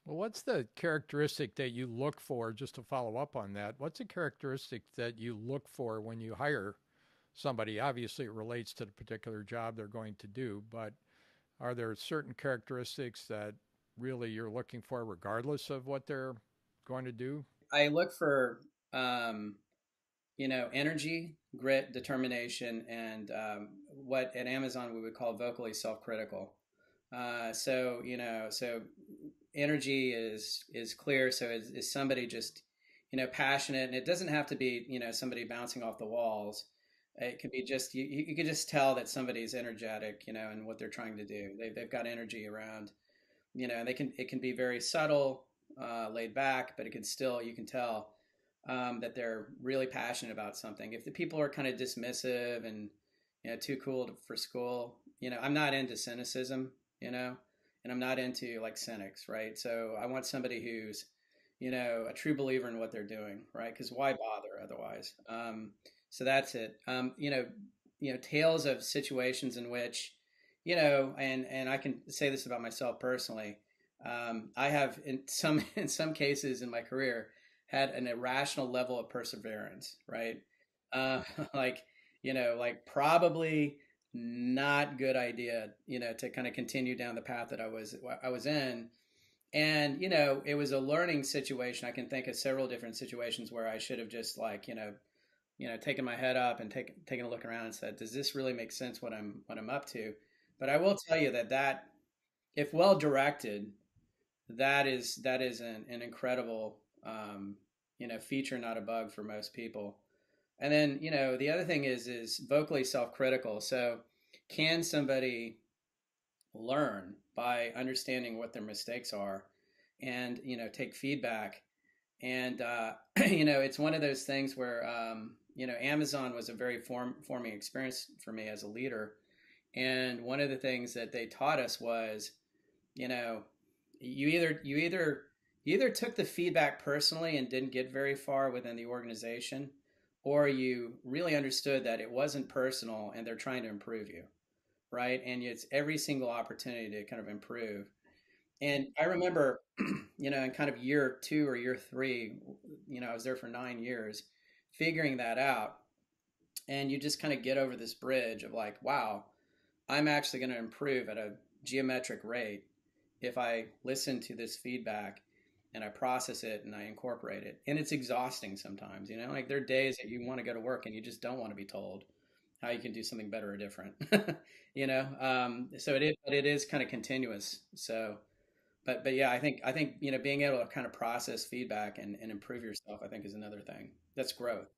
Well, what's the characteristic that you look for, just to follow up on that? What's a characteristic that you look for when you hire somebody? Obviously, it relates to the particular job they're going to do, but are there certain characteristics that really you're looking for regardless of what they're going to do? I look for um, energy, grit, determination, and what at Amazon we would call vocally self-critical. So energy is clear. So is somebody just passionate, and it doesn't have to be somebody bouncing off the walls. It could be just you can just tell that somebody's energetic, and what they're trying to do. They've got energy around, and it can be very subtle, laid back, but it can still you can tell that they're really passionate about something. If the people are kind of dismissive and too cool for school, I'm not into cynicism, and I'm not into like cynics, right? So I want somebody who's a true believer in what they're doing, right? Because why bother otherwise? So that's it. Tales of situations in which and I can say this about myself personally. I have in some in some cases in my career had an irrational level of perseverance, right? Uh, like, like probably not good idea, to kind of continue down the path that I was in. And, it was a learning situation. I can think of several different situations where I should have just like, taken my head up and taken a look around and said, does this really make sense what I'm up to? But I will tell you that if well directed, that is an incredible feature, not a bug for most people. And then the other thing is vocally self-critical. So can somebody learn by understanding what their mistakes are, and take feedback? And it's one of those things where Amazon was a very forming experience for me as a leader. And one of the things that they taught us was you know you either took the feedback personally and didn't get very far within the organization, or you really understood that it wasn't personal and they're trying to improve you, right? And it's every single opportunity to kind of improve. And I remember in kind of year two or year three, I was there for 9 years, figuring that out. And you just kind of get over this bridge of like, wow, I'm actually going to improve at a geometric rate if I listen to this feedback and I process it and I incorporate it. And it's exhausting sometimes, like there are days that you want to go to work and you just don't want to be told how you can do something better or different, so it is kind of continuous. So, but yeah, I think, being able to kind of process feedback and improve yourself, I think is another thing. That's growth.